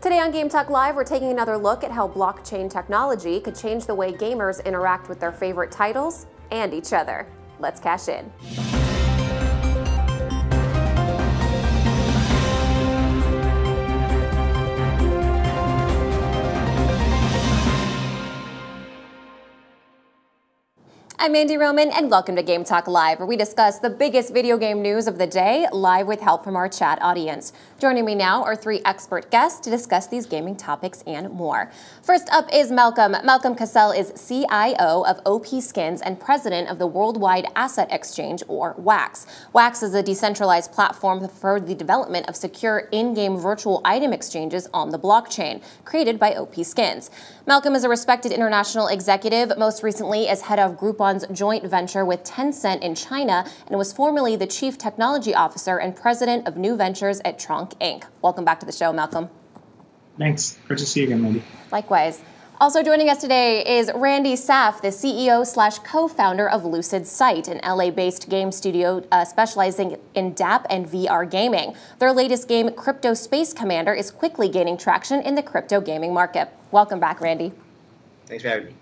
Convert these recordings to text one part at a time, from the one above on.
Today on Game Talk Live, we're taking another look at how blockchain technology could change the way gamers interact with their favorite titles and each other. Let's cash in. I'm Andy Roman, and welcome to Game Talk Live, where we discuss the biggest video game news of the day, live with help from our chat audience. Joining me now are three expert guests to discuss these gaming topics and more. First up is Malcolm. Malcolm CasSelle is CIO of OP Skins and president of the Worldwide Asset Exchange, or WAX. WAX is a decentralized platform for the development of secure in-game virtual item exchanges on the blockchain, created by OP Skins. Malcolm is a respected international executive, most recently as head of Groupon's joint venture with Tencent in China, and was formerly the chief technology officer and president of new ventures at Tronc Inc. Welcome back to the show, Malcolm. Thanks. Good to see you again, Mandy. Likewise. Also joining us today is Randy Saaf, the CEO/co-founder of Lucid Site, an LA-based game studio specializing in DApp and VR gaming. Their latest game, Crypto Space Commander, is quickly gaining traction in the crypto gaming market. Welcome back, Randy. Thanks for having me.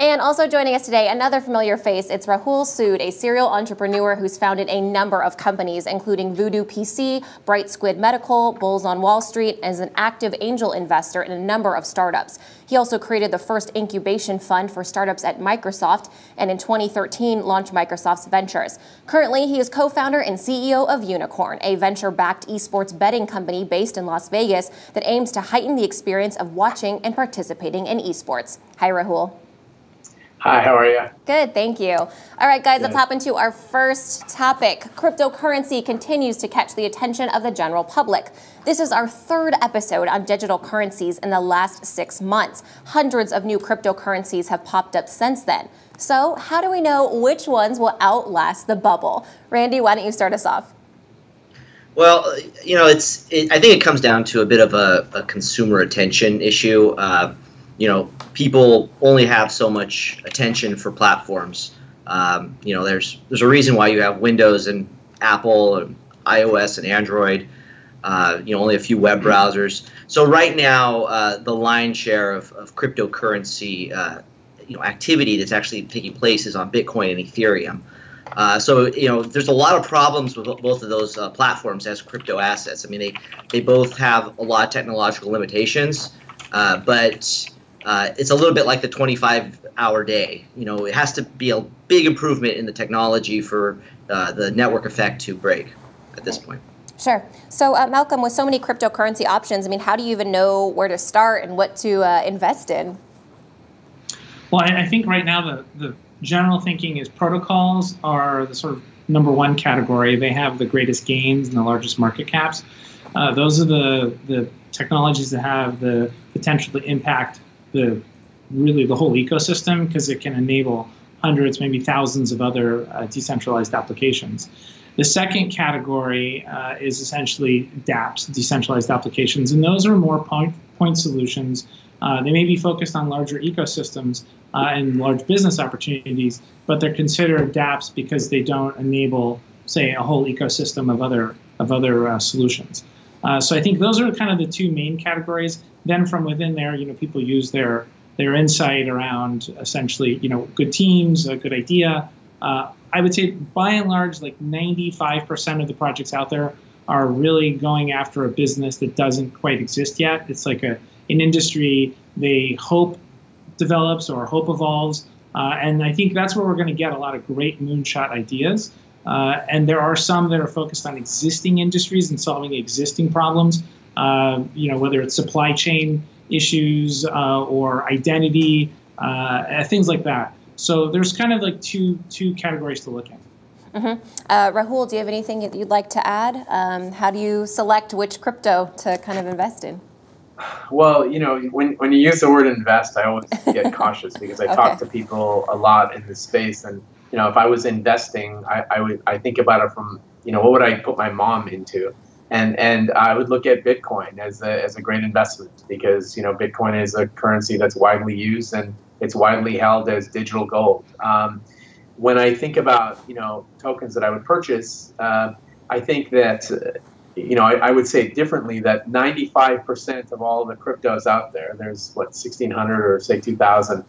And also joining us today, another familiar face, it's Rahul Sood, a serial entrepreneur who's founded a number of companies, including Voodoo PC, Bright Squid Medical, Bulls on Wall Street, and is an active angel investor in a number of startups. He also created the first incubation fund for startups at Microsoft, and in 2013 launched Microsoft's Ventures. Currently, he is co-founder and CEO of Unikrn, a venture-backed esports betting company based in Las Vegas that aims to heighten the experience of watching and participating in esports. Hi, Rahul. Hi, how are you? Good, thank you. All right, guys, let's hop into our first topic. Cryptocurrency continues to catch the attention of the general public. This is our third episode on digital currencies in the last 6 months. Hundreds of new cryptocurrencies have popped up since then. So how do we know which ones will outlast the bubble? Randy, why don't you start us off? Well, you know, I think it comes down to a bit of a consumer attention issue. You know, people only have so much attention for platforms. You know, there's a reason why you have Windows and Apple and iOS and Android. You know, only a few web browsers. So right now, the lion's share of cryptocurrency, you know, activity that's actually taking place is on Bitcoin and Ethereum. So, you know, there's a lot of problems with both of those platforms as crypto assets. I mean, they both have a lot of technological limitations, but it's a little bit like the 25-hour day. You know, it has to be a big improvement in the technology for the network effect to break at this point. Sure. So, Malcolm, with so many cryptocurrency options, I mean, how do you even know where to start and what to invest in? Well, I think right now the general thinking is protocols are the sort of #1 category. They have the greatest gains and the largest market caps. Those are the technologies that have the potential to impact really the whole ecosystem, because it can enable hundreds, maybe thousands of other decentralized applications. The second category is essentially dApps, decentralized applications, and those are more point solutions. They may be focused on larger ecosystems and large business opportunities, but they're considered dApps because they don't enable, say, a whole ecosystem of other solutions. So I think those are kind of the two main categories. Then from within there, you know, people use their insight around essentially, you know, good teams, a good idea. I would say by and large, like 95% of the projects out there are really going after a business that doesn't quite exist yet. It's like an industry they hope develops or hope evolves. And I think that's where we're going to get a lot of great moonshot ideas. And there are some that are focused on existing industries and solving existing problems, you know, whether it's supply chain issues or identity, things like that. So there's kind of like two categories to look at. Rahul, do you have anything that you'd like to add? How do you select which crypto to kind of invest in? Well, you know, when you use the word invest, I always get cautious because I talk to people a lot in this space, and you know, if I was investing, I think about it from, you know, what would I put my mom into, and I would look at Bitcoin as a great investment because, you know, Bitcoin is a currency that's widely used and it's widely held as digital gold. When I think about, you know, tokens that I would purchase, I think that I would say differently that 95% of all the cryptos out there, there's what, 1,600 or say 2,000,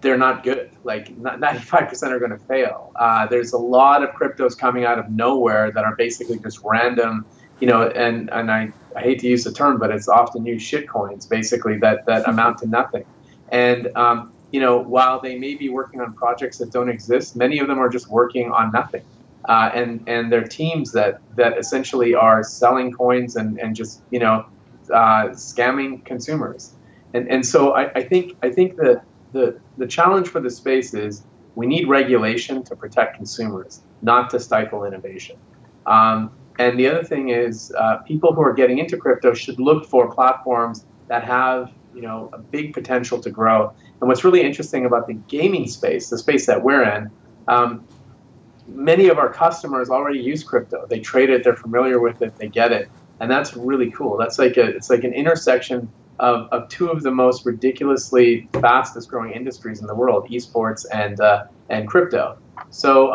they're not good. Like 95% are going to fail. There's a lot of cryptos coming out of nowhere that are basically just random, and I hate to use the term, but it's often used shit coins, basically, that amount to nothing. And, while they may be working on projects that don't exist, many of them are just working on nothing. And they're teams that essentially are selling coins and just, scamming consumers. And so I think that the challenge for the space is we need regulation to protect consumers, not to stifle innovation. And the other thing is people who are getting into crypto should look for platforms that have a big potential to grow. And what's really interesting about the gaming space, the space that we're in, many of our customers already use crypto. They trade it, they're familiar with it, they get it. And that's really cool. That's it's like an intersection of two of the most ridiculously fastest growing industries in the world, esports and crypto. So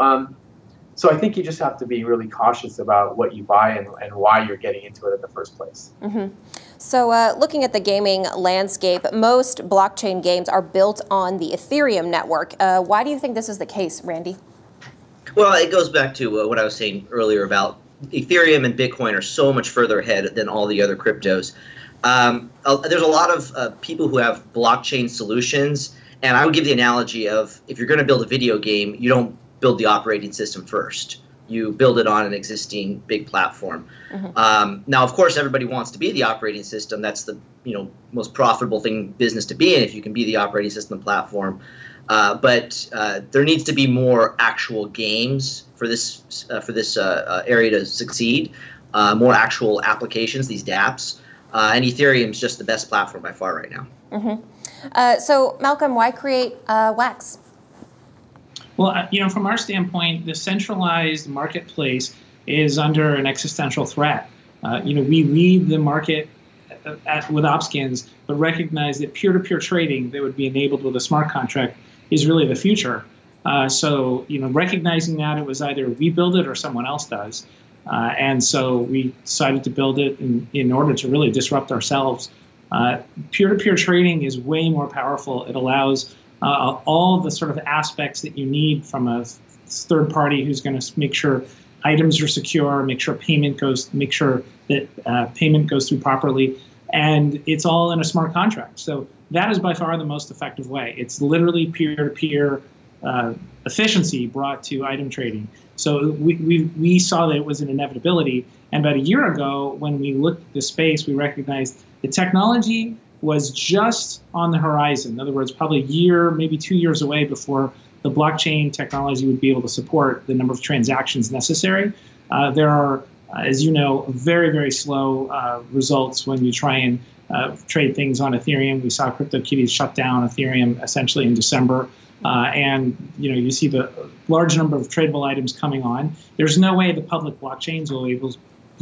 I think you just have to be really cautious about what you buy and why you're getting into it in the first place. Mm-hmm. So looking at the gaming landscape, most blockchain games are built on the Ethereum network. Why do you think this is the case, Randy? Well, it goes back to what I was saying earlier about Ethereum and Bitcoin are so much further ahead than all the other cryptos. There's a lot of people who have blockchain solutions, and I would give the analogy of if you're going to build a video game, you don't build the operating system first. You build it on an existing big platform. Mm-hmm. Now, of course, everybody wants to be the operating system. That's the most profitable business to be in if you can be the operating system platform. But there needs to be more actual games for this area to succeed. More actual applications, these dApps. And Ethereum is just the best platform by far right now. Mm-hmm. So, Malcolm, why create Wax? Well, from our standpoint, the centralized marketplace is under an existential threat. We lead the market with Opskins, but recognize that peer-to-peer trading that would be enabled with a smart contract is really the future. So, recognizing that, it was either we build it or someone else does. And so we decided to build it in order to really disrupt ourselves. Peer-to-peer trading is way more powerful. It allows all the sort of aspects that you need from a third party who's going to make sure items are secure, make sure payment goes through properly, and it's all in a smart contract. So that is by far the most effective way. It's literally peer-to-peer efficiency brought to item trading. So we saw that it was an inevitability. And about a year ago, when we looked at the space, we recognized the technology was just on the horizon. In other words, probably a year, maybe 2 years away before the blockchain technology would be able to support the number of transactions necessary. There are, as you know, very, very slow results when you try and trade things on Ethereum. We saw CryptoKitties shut down Ethereum essentially in December. And you see the large number of tradable items coming on. There's no way the public blockchains will be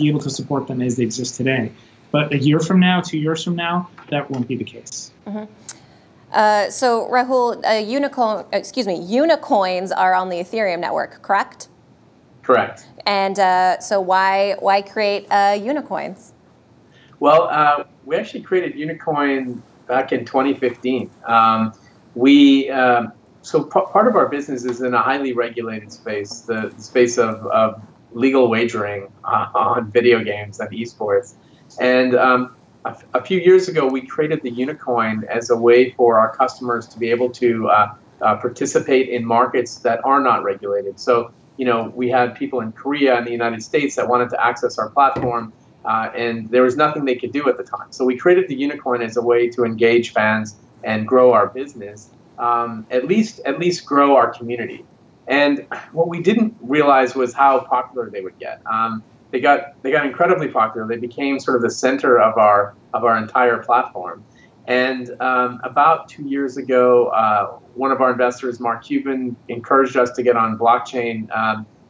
able to support them as they exist today. But a year from now, 2 years from now, that won't be the case. Mm-hmm. So Rahul, Unicoins are on the Ethereum network, correct? Correct. And so why create Unicoins? Well, we actually created Unicoin back in 2015. So part of our business is in a highly regulated space, the space of legal wagering on video games and esports. And a few years ago, we created the Unicoin as a way for our customers to be able to participate in markets that are not regulated. So, we had people in Korea and the United States that wanted to access our platform, and there was nothing they could do at the time. So we created the Unicoin as a way to engage fans and grow our business, at least grow our community. And what we didn't realize was how popular they would get. They got incredibly popular. They became sort of the center of our entire platform. And about 2 years ago, one of our investors, Mark Cuban, encouraged us to get on blockchain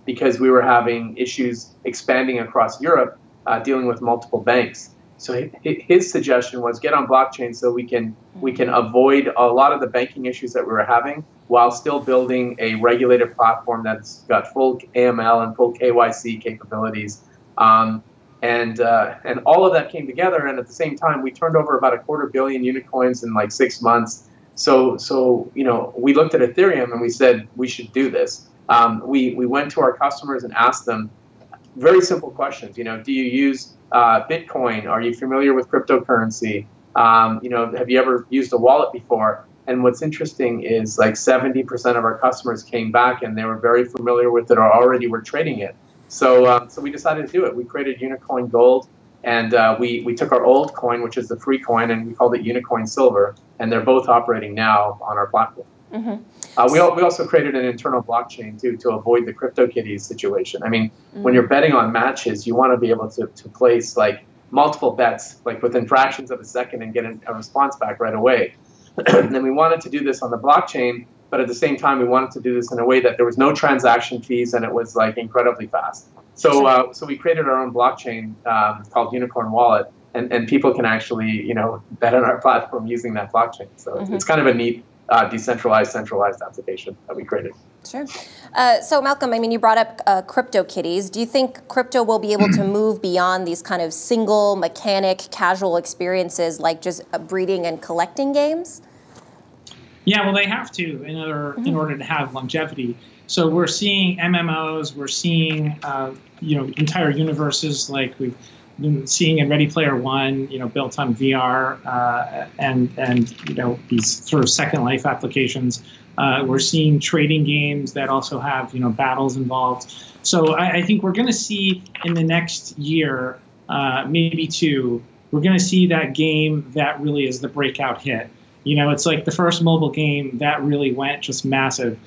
because we were having issues expanding across Europe, dealing with multiple banks. So his suggestion was get on blockchain so we can avoid a lot of the banking issues that we were having while still building a regulated platform that's got full AML and full KYC capabilities. And all of that came together, and at the same time, we turned over about 250 million unicoins in like 6 months. So you know, we looked at Ethereum and we said we should do this. We went to our customers and asked them very simple questions. You know, do you use Bitcoin? Are you familiar with cryptocurrency? You know, have you ever used a wallet before? And what's interesting is like 70% of our customers came back and they were very familiar with it or already were trading it. So we decided to do it. We created Unicoin Gold, and we took our old coin, which is the free coin, and we called it Unicoin Silver, and they're both operating now on our platform. We also created an internal blockchain too to avoid the CryptoKitties situation. I mean, when you're betting on matches, you want to be able to place like multiple bets like within fractions of a second and get a response back right away. And we wanted to do this on the blockchain, but at the same time, we wanted to do this in a way that there was no transaction fees and it was like incredibly fast. So we created our own blockchain called Unikrn Wallet, and people can actually, you know, bet on our platform using that blockchain. So it's kind of a neat decentralized, centralized application that we created. Sure. So Malcolm, I mean, you brought up CryptoKitties. Do you think crypto will be able to move beyond these kind of single mechanic casual experiences like just breeding and collecting games? Yeah, well, they have to in order to have longevity. So we're seeing MMOs, we're seeing you know, entire universes like we've been seeing in Ready Player One, you know, built on VR and you know, these sort of Second Life applications. We're seeing trading games that also have, you know, battles involved. So I think we're going to see in the next year, maybe two, we're going to see that game that really is the breakout hit. You know, it's like the first mobile game that really went just massive.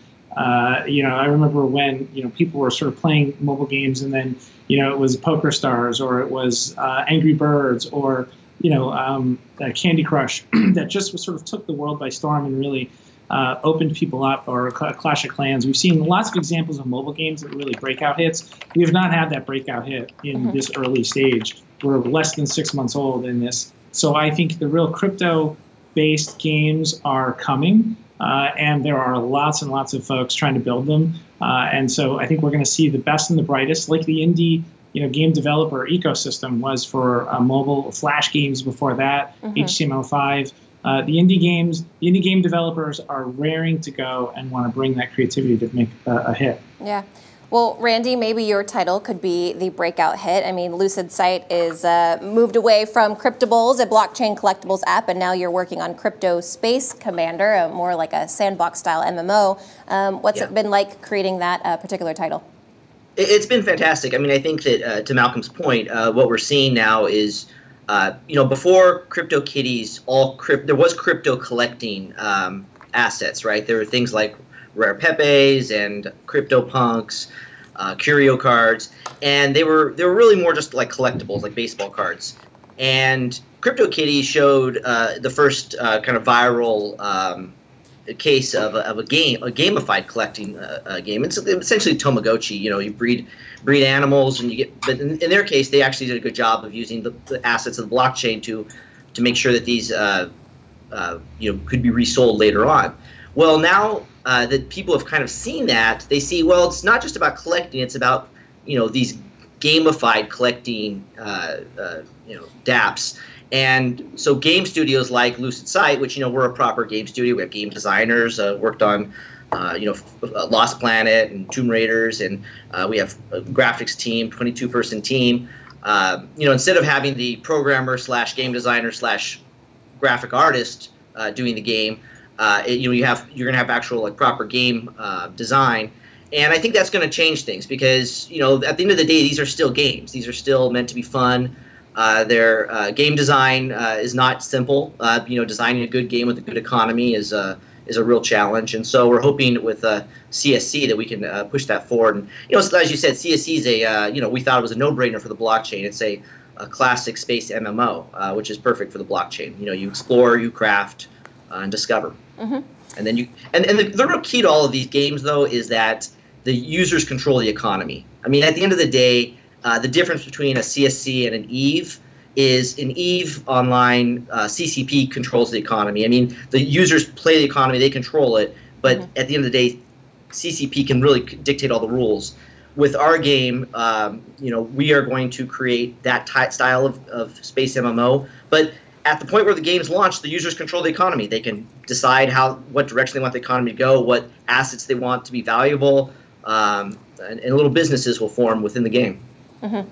You know, I remember when, you know, people were sort of playing mobile games and then, you know, it was Poker Stars or it was Angry Birds or, you know, Candy Crush that just sort of took the world by storm and really opened people up, or Clash of Clans. We've seen lots of examples of mobile games that really breakout hits. We have not had that breakout hit in this early stage. We're less than 6 months old in this. So I think the real crypto-based games are coming. And there are lots and lots of folks trying to build them. And so I think we're going to see the best and the brightest, like the indie, you know, game developer ecosystem was for mobile Flash games before that, HTML5. The indie game developers are raring to go and want to bring that creativity to make a hit. Yeah. Well, Randy, maybe your title could be the breakout hit. I mean, Lucid site is moved away from Cryptables, a blockchain collectibles app, and now you're working on Crypto Space Commander, more like a sandbox-style MMO. What's it been like creating that particular title? It's been fantastic. I mean, I think that to Malcolm's point, what we're seeing now is, you know, before CryptoKitties, there was crypto collecting assets, right? There were things like Rare Pepes and CryptoPunks, Curio cards, and they were really more just like collectibles, like baseball cards. And CryptoKitties showed the first kind of viral case of a gamified collecting game. It's essentially Tamagotchi. You know, you breed animals, and you get. But in their case, they actually did a good job of using the assets of the blockchain to make sure that these you know, could be resold later on. Well, now that people have kind of seen that, they see, well, it's not just about collecting; it's about, you know, these gamified collecting, you know, dApps. And so game studios like Lucid Site, which, you know, we're a proper game studio. We have game designers, worked on, you know, Lost Planet and Tomb Raiders, and we have a graphics team, 22-person team. You know, instead of having the programmer / game designer / graphic artist doing the game, you know, you're going to have actual like proper game design. And I think that's going to change things because, you know, at the end of the day, these are still games. These are still meant to be fun. Their game design is not simple. You know, designing a good game with a good economy is a real challenge. And so we're hoping with CSC that we can push that forward. And, you know, as you said, CSC is a, you know, we thought it was a no-brainer for the blockchain. It's a classic space MMO, which is perfect for the blockchain. You know, you explore, you craft, and discover. And then the real key to all of these games, though, is that the users control the economy. I mean, at the end of the day, the difference between a CSC and an EVE is in EVE Online, CCP controls the economy. I mean, the users play the economy, they control it, but at the end of the day, CCP can really dictate all the rules. with our game, we are going to create that style of space MMO. But at the point where the game's launched, the users control the economy. They can decide what direction they want the economy to go, what assets they want to be valuable, and little businesses will form within the game. Mm-hmm.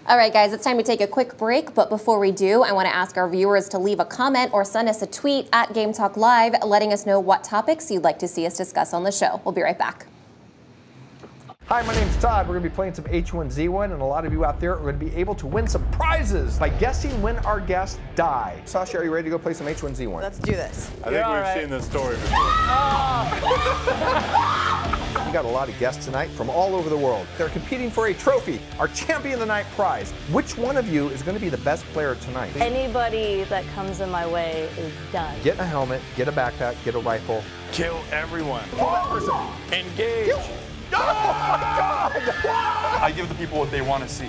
All right, guys, it's time to take a quick break. But before we do, I want to ask our viewers to leave a comment or send us a tweet at Game Talk Live, letting us know what topics you'd like to see us discuss on the show. We'll be right back. Hi, my name's Todd. We're going to be playing some H1Z1, and a lot of you out there are going to be able to win some prizes by guessing when our guests die. Sasha, are you ready to go play some H1Z1? Let's do this. I think we've seen this story before. We got a lot of guests tonight from all over the world. They're competing for a trophy, our Champion of the Night prize. Which one of you is going to be the best player tonight? Anybody that comes in my way is done. Get a helmet, get a backpack, get a rifle. Kill everyone. Kill that person. Engage. Kill. Oh my God! I give the people what they want to see.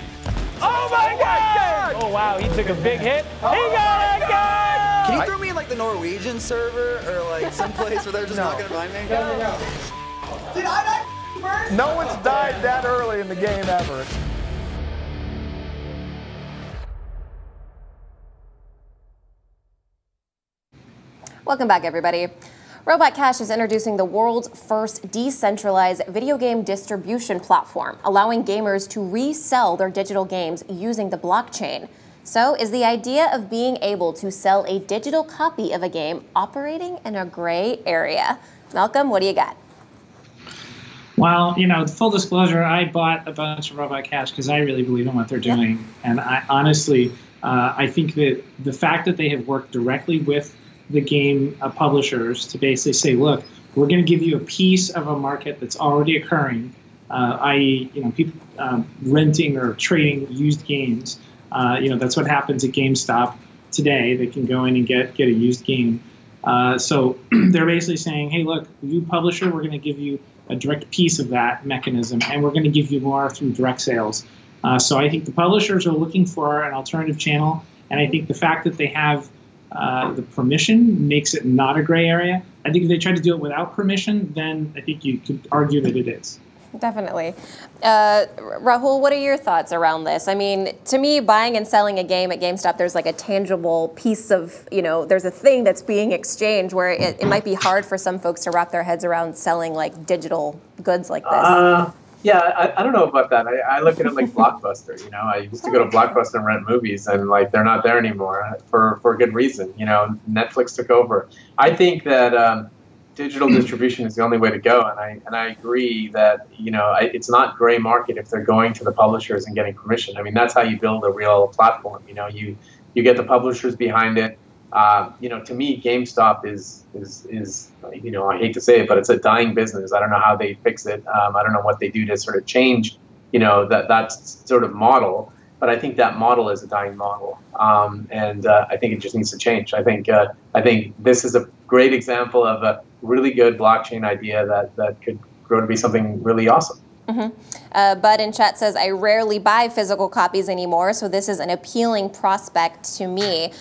Oh my God! Oh wow, he took a big hit. He got it, guys! Can you throw me in like the Norwegian server or like someplace where they're just not gonna find me? No. Did I die first? No one's died that early in the game ever. Welcome back, everybody. Robot Cash is introducing the world's first decentralized video game distribution platform, allowing gamers to resell their digital games using the blockchain. So, is the idea of being able to sell a digital copy of a game operating in a gray area? Malcolm, what do you got? Well, full disclosure, I bought a bunch of Robot Cash because I really believe in what they're doing. Yep. And I honestly, I think that the fact that they have worked directly with the game publishers to basically say, look, we're going to give you a piece of a market that's already occurring, i.e., people renting or trading used games. That's what happens at GameStop today. They can go in and get a used game. So they're basically saying, hey, look, you publisher, we're going to give you a direct piece of that mechanism, and we're going to give you more through direct sales. So I think the publishers are looking for an alternative channel, and I think the fact that they have the permission makes it not a gray area. I think if they tried to do it without permission, then I think you could argue that it is. Definitely. Rahul, what are your thoughts around this? I mean, to me, buying and selling a game at GameStop, there's like a tangible piece of, there's a thing that's being exchanged where it might be hard for some folks to wrap their heads around selling like digital goods like this. Yeah, I don't know about that. I look at it like Blockbuster. I used to go to Blockbuster and rent movies, and like they're not there anymore for good reason. Netflix took over. I think that digital distribution is the only way to go, and I agree that it's not gray market if they're going to the publishers and getting permission. I mean, that's how you build a real platform. You get the publishers behind it. To me, GameStop is I hate to say it, but it's a dying business. I don't know how they fix it. I don't know what they do to sort of change, that sort of model. But I think that model is a dying model, and I think it just needs to change. I think this is a great example of a really good blockchain idea that could grow to be something really awesome. Mm-hmm. Bud in chat says, I rarely buy physical copies anymore, so this is an appealing prospect to me.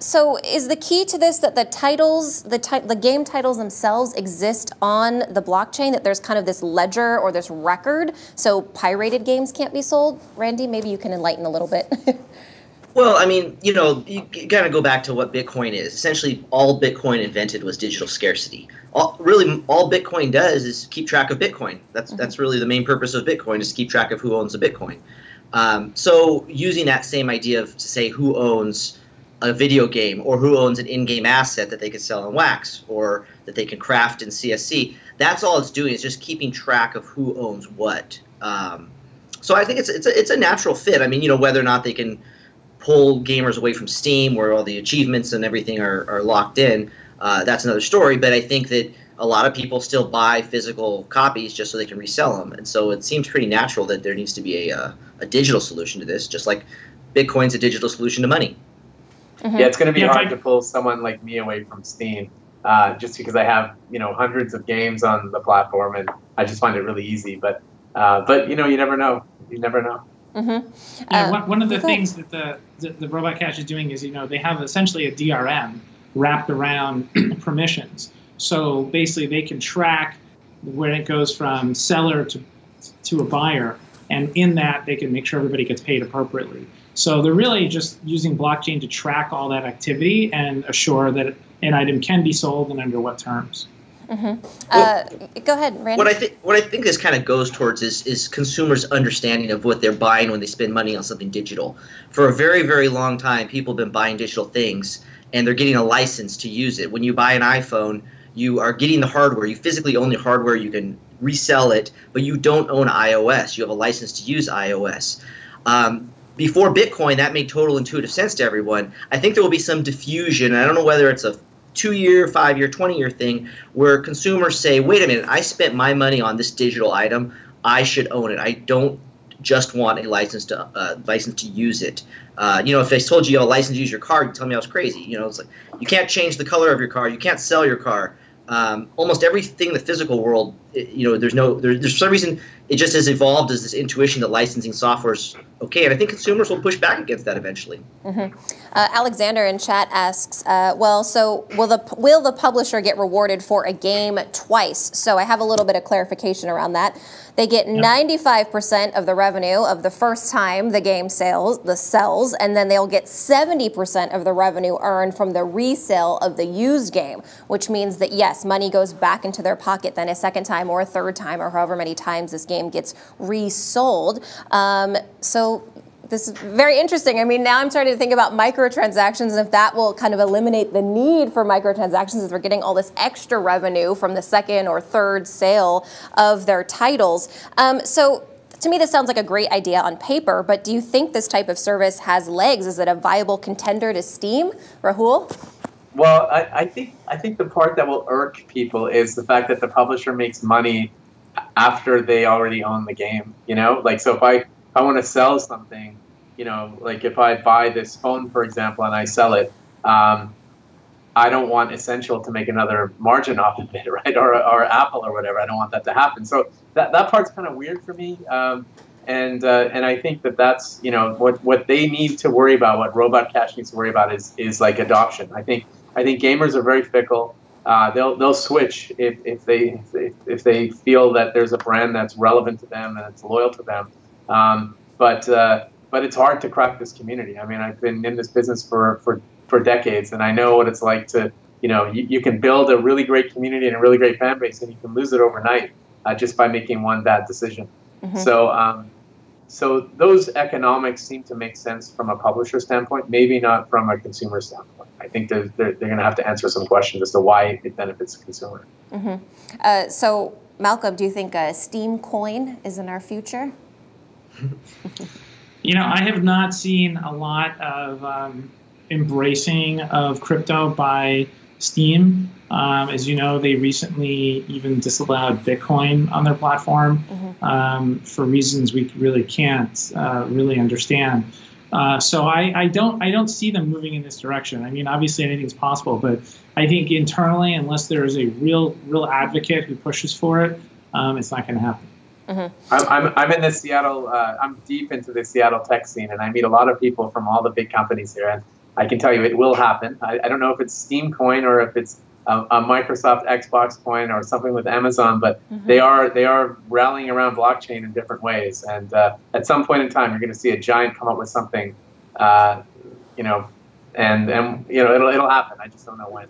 So is the key to this that the titles, the game titles themselves exist on the blockchain, that there's kind of this ledger or this record, so pirated games can't be sold? Randy, maybe you can enlighten a little bit. Well, I mean, you got to go back to what Bitcoin is. Essentially, all Bitcoin invented was digital scarcity. All Bitcoin does is keep track of Bitcoin. That's really the main purpose of Bitcoin, is to keep track of who owns a Bitcoin. So using that same idea to say who owns a video game or who owns an in-game asset that they can sell on Wax or that they can craft in CSC, that's all it's doing, is just keeping track of who owns what. So I think it's a natural fit. I mean, whether or not they can pull gamers away from Steam, where all the achievements and everything are locked in, that's another story. But I think that a lot of people still buy physical copies just so they can resell them. And so it seems pretty natural that there needs to be a digital solution to this, just like Bitcoin's a digital solution to money. Mm-hmm. Yeah, it's going to be hard to pull someone like me away from Steam, just because I have hundreds of games on the platform, and I just find it really easy. But you never know. You never know. Mm-hmm. Yeah, one of the things that the Robot Cash is doing is, they have essentially a DRM wrapped around permissions. So basically, they can track when it goes from seller to to a buyer, and in that they can make sure everybody gets paid appropriately. So they're really just using blockchain to track all that activity and assure that an item can be sold and under what terms. Go ahead, Randy. What I think this kind of goes towards is consumers' understanding of what they're buying when they spend money on something digital. For a very, very long time, people have been buying digital things, and they're getting a license to use it. When you buy an iPhone, you are getting the hardware. You physically own the hardware. You can resell it, but you don't own iOS. You have a license to use iOS. Before Bitcoin, that made total intuitive sense to everyone. I think there will be some diffusion. I don't know whether it's a 2-year, 5-year, 20-year thing where consumers say, wait a minute, I spent my money on this digital item. I should own it. I don't just want a license to use it. If I told you you have a license to use your car, you'd tell me I was crazy. It's like you can't change the color of your car. You can't sell your car. Almost everything in the physical world, there's some reason it just has evolved as this intuition that licensing software is okay, and I think consumers will push back against that eventually. Alexander in chat asks, so will the publisher get rewarded for a game twice? So I have a little bit of clarification around that. They get 95% of the revenue of the first time the game sells, and then they'll get 70% of the revenue earned from the resale of the used game, which means that, yes, money goes back into their pocket then a second time or a third time or however many times this game gets resold. So this is very interesting. I mean, now I'm starting to think about microtransactions and if that will kind of eliminate the need for microtransactions if we're getting all this extra revenue from the second or third sale of their titles. So to me, this sounds like a great idea on paper, but do you think this type of service has legs? Is it a viable contender to Steam? Rahul? Well, I think the part that will irk people is the fact that the publisher makes money after they already own the game. Like, so if I want to sell something, like if I buy this phone, for example, and I sell it, I don't want Essential to make another margin off of it, right? Or Apple or whatever. I don't want that to happen. So that part's kind of weird for me. And I think that's what they need to worry about. What Robot Cash needs to worry about is like adoption. I think gamers are very fickle. They'll switch if they feel that there's a brand that's relevant to them and it's loyal to them. But it's hard to crack this community. I mean, I've been in this business for decades, and I know what it's like to you can build a really great community and a really great fan base, and you can lose it overnight just by making one bad decision. So those economics seem to make sense from a publisher standpoint, maybe not from a consumer standpoint. I think they're going to have to answer some questions as to why it benefits the consumer. So, Malcolm, do you think a Steam coin is in our future? I have not seen a lot of embracing of crypto by Steam. As you know, they recently even disallowed Bitcoin on their platform for reasons we really can't really understand. So I don't see them moving in this direction. I mean, obviously anything's possible, but I think internally, unless there is a real advocate who pushes for it, it's not going to happen. I'm in the Seattle. I'm deep into the Seattle tech scene, and I meet a lot of people from all the big companies here. And I can tell you, it will happen. I don't know if it's Steam coin or if it's a Microsoft Xbox coin or something with Amazon, but they are rallying around blockchain in different ways. And at some point in time, you're going to see a giant come up with something, and it'll happen. I just don't know when.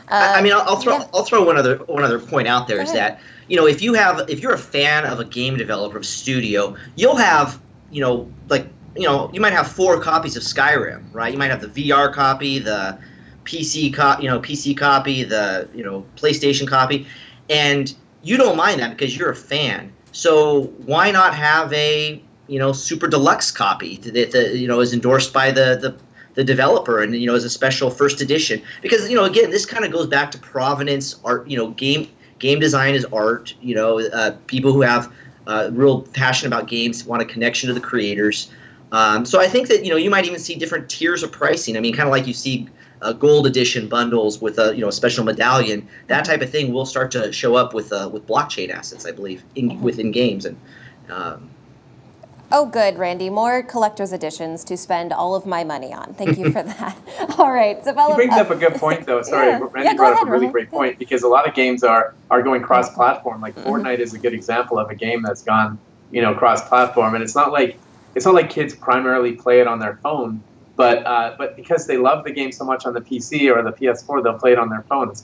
I mean, I'll throw one other point out there is that if you're a fan of a game developer, of a studio, you'll have you might have 4 copies of Skyrim, right? You might have the VR copy, the PC copy, the PlayStation copy, and you don't mind that because you're a fan. So why not have a super deluxe copy that is endorsed by the developer and is a special first edition? Because again, this kind of goes back to provenance. Art, game design is art. People who have real passion about games want a connection to the creators. So I think that you might even see different tiers of pricing. I mean, kind of like you see gold edition bundles with a special medallion. That type of thing will start to show up with blockchain assets, I believe, within games. And Oh, good, Randy. More collector's editions to spend all of my money on. Thank you for that. All right. He brings up a good point, though. Sorry, Randy brought up a really great point, because a lot of games are going cross-platform. Like Fortnite is a good example of a game that's gone, cross-platform. And it's not like kids primarily play it on their phone, but because they love the game so much on the PC or the PS4, they'll play it on their phone. It's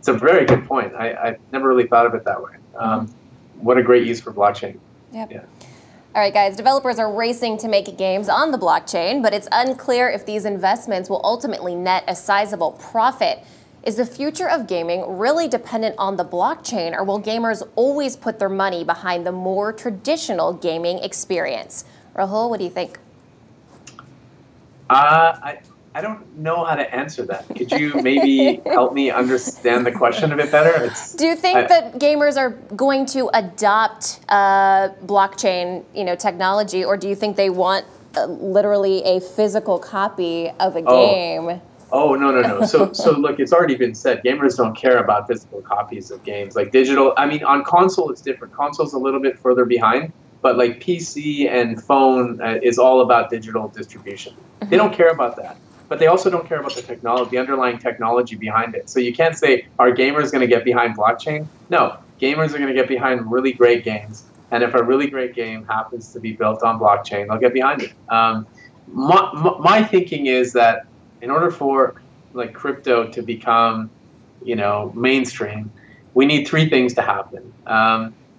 a very good point. I never really thought of it that way. What a great use for blockchain. Yep. Yeah. All right, guys, developers are racing to make games on the blockchain, but it's unclear if these investments will ultimately net a sizable profit. Is the future of gaming really dependent on the blockchain, or will gamers always put their money behind the more traditional gaming experience? Rahul, what do you think? I don't know how to answer that. Could you maybe help me understand the question a bit better? Do you think that gamers are going to adopt blockchain, technology, or do you think they want literally a physical copy of a game? Oh, no. So look, it's already been said. Gamers don't care about physical copies of games. Like digital, on console it's different. Console's a little bit further behind, but like PC and phone is all about digital distribution. They don't care about that. But they also don't care about the technology, the underlying technology behind it. So you can't say, are gamers going to get behind blockchain? No, gamers are going to get behind really great games. And if a really great game happens to be built on blockchain, they'll get behind it. My thinking is that in order for crypto to become, mainstream, we need three things to happen.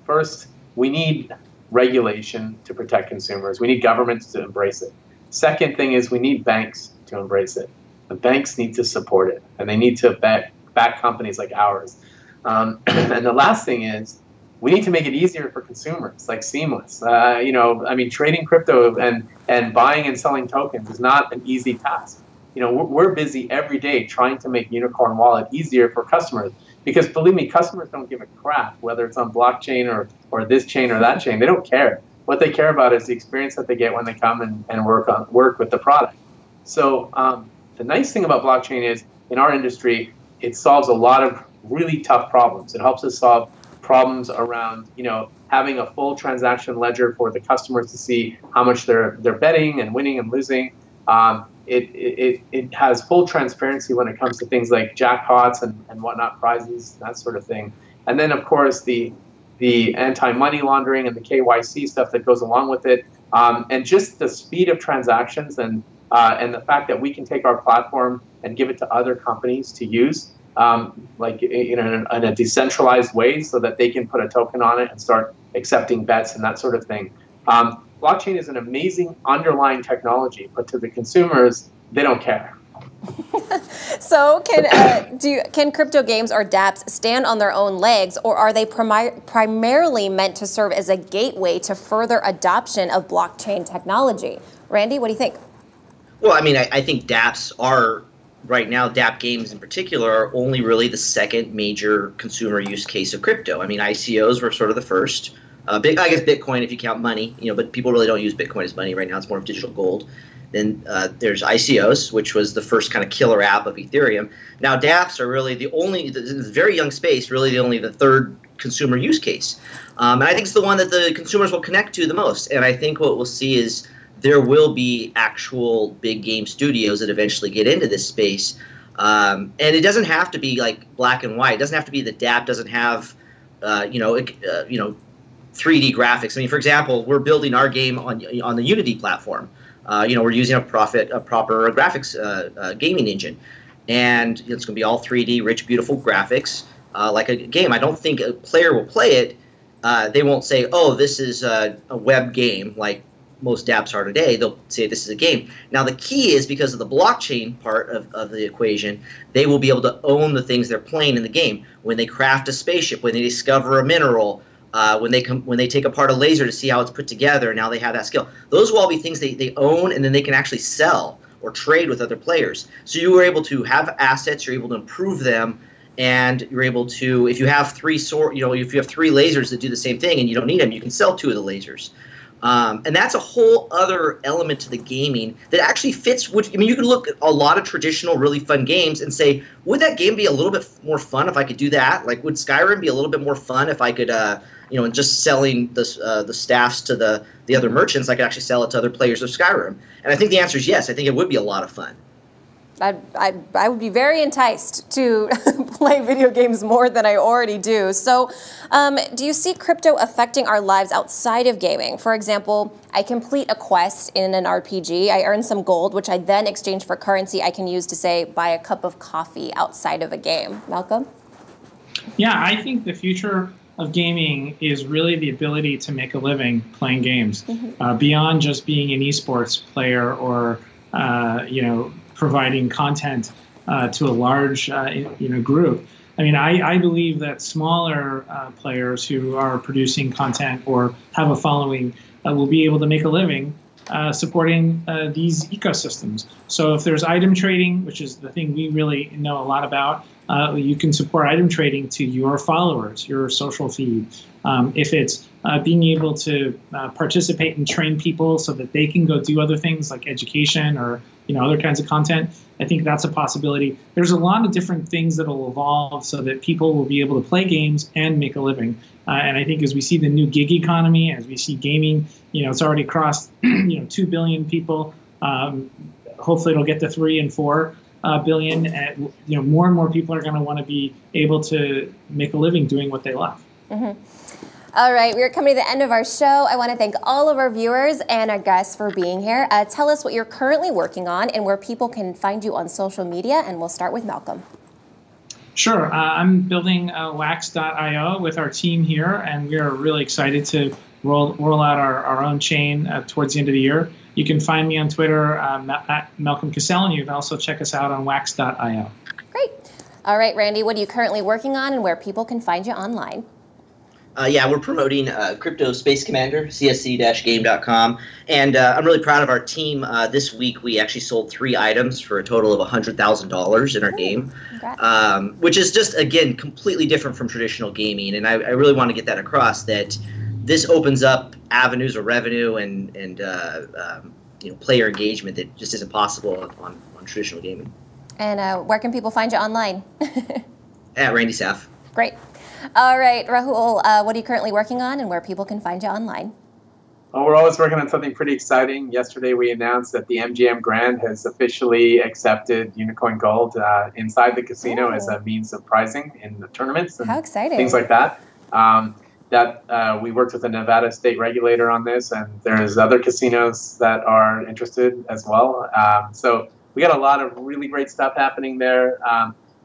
First, we need regulation to protect consumers. We need governments to embrace it. Second thing is we need banks to embrace it. The banks need to support it, and they need to back companies like ours. And the last thing is we need to make it easier for consumers, like seamless. Trading crypto and buying and selling tokens is not an easy task. We're busy every day trying to make Unikrn Wallet easier for customers, because believe me, customers don't give a crap whether it's on blockchain or this chain or that chain. They don't care. What they care about is the experience that they get when they come and work with the product. So the nice thing about blockchain is, in our industry, it solves a lot of really tough problems. It helps us solve problems around, having a full transaction ledger for the customers to see how much they're betting and winning and losing. It has full transparency when it comes to things like jackpots and whatnot, prizes, that sort of thing. And then, of course, the anti-money laundering and the KYC stuff that goes along with it, and just the speed of transactions and the fact that we can take our platform and give it to other companies to use, in a decentralized way, so that they can put a token on it and start accepting bets and that sort of thing. Blockchain is an amazing underlying technology, but to the consumers, they don't care. So can crypto games or dApps stand on their own legs, or are they primarily meant to serve as a gateway to further adoption of blockchain technology? Randy, what do you think? Well, I think dApps are, right now, dApp games in particular, are only really the second major consumer use case of crypto. ICOs were sort of the first. I guess Bitcoin, if you count money, but people really don't use Bitcoin as money right now. It's more of digital gold. Then there's ICOs, which was the first kind of killer app of Ethereum. Now dApps are really in this very young space, really the third consumer use case. And I think it's the one that the consumers will connect to the most. And I think what we'll see is there will be actual big game studios that eventually get into this space. And it doesn't have to be like black and white. It doesn't have to be the dApp doesn't have, 3D graphics. For example, we're building our game on the Unity platform. We're using a proper graphics gaming engine, and it's going to be all 3D, rich, beautiful graphics, like a game. I don't think a player will play it. They won't say, "Oh, this is a web game," like most dApps are today. They'll say this is a game. Now, the key is, because of the blockchain part of the equation, they will be able to own the things they're playing in the game. When they craft a spaceship, when they discover a mineral, when they take apart a laser to see how it's put together, now they have that skill. Those will all be things they own, and then they can actually sell or trade with other players. So you were able to have assets, you're able to improve them, and you're able to, if you have three lasers that do the same thing and you don't need them, you can sell 2 of the lasers. And that's a whole other element to the gaming that actually fits. I mean, you can look at a lot of traditional, really fun games and say, would that game be a little bit more fun if I could do that? Like, would Skyrim be a little bit more fun if I could, just selling the staffs to the other merchants, I could actually sell it to other players of Skyrim? And I think the answer is yes. I think it would be a lot of fun. I would be very enticed to play video games more than I already do. So do you see crypto affecting our lives outside of gaming? For example, I complete a quest in an RPG, I earn some gold, which I then exchange for currency I can use to, say, buy a cup of coffee outside of a game. Malcolm? Yeah, I think the future of gaming is really the ability to make a living playing games, beyond just being an esports player or, providing content to a large group. I mean, I believe that smaller players who are producing content or have a following will be able to make a living supporting these ecosystems. So if there's item trading, which is the thing we really know a lot about, you can support item trading to your followers, your social feed. If it's being able to participate and train people so that they can go do other things like education or other kinds of content, I think that's a possibility. There's a lot of different things that will evolve so that people will be able to play games and make a living. And I think as we see the new gig economy, as we see gaming, it's already crossed 2 billion people. Hopefully it'll get to 3 and 4 billion. And, more and more people are going to want to be able to make a living doing what they love. All right, we're coming to the end of our show. I want to thank all of our viewers and our guests for being here. Tell us what you're currently working on and where people can find you on social media, and we'll start with Malcolm. Sure. I'm building wax.io with our team here, and we are really excited to roll out our own chain towards the end of the year. You can find me on Twitter at Malcolm CasSelle, and you can also check us out on wax.io. Great. All right, Randy, what are you currently working on and where people can find you online? We're promoting Crypto Space Commander, csc-game.com, and I'm really proud of our team. This week we actually sold 3 items for a total of $100,000 in our game, which is just, again, completely different from traditional gaming, and I really want to get that across, that this opens up avenues of revenue and player engagement that just isn't possible on traditional gaming. And where can people find you online? At Randy Saaf. Great. All right, Rahul, what are you currently working on and where people can find you online? Well, we're always working on something pretty exciting. Yesterday we announced that the MGM Grand has officially accepted Unikrn Gold inside the casino as a means of prizing in the tournaments and how exciting. Things like that. We worked with the Nevada state regulator on this, and there's other casinos that are interested as well. So we got a lot of really great stuff happening there.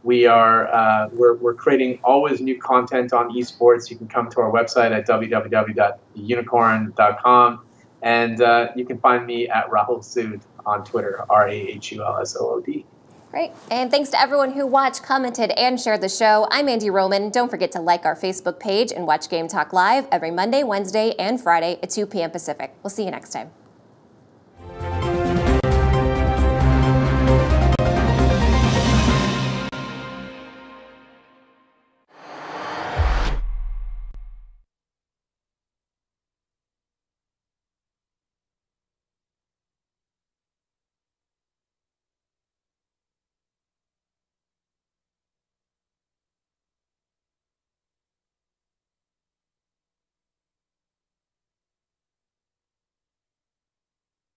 We're creating always new content on esports. You can come to our website at www.unikrn.com, and you can find me at Rahul Sood on Twitter, RAHULSOOD. Great. And thanks to everyone who watched, commented, and shared the show. I'm Andy Roman. Don't forget to like our Facebook page and watch Game Talk Live every Monday, Wednesday, and Friday at 2 p.m. Pacific. We'll see you next time.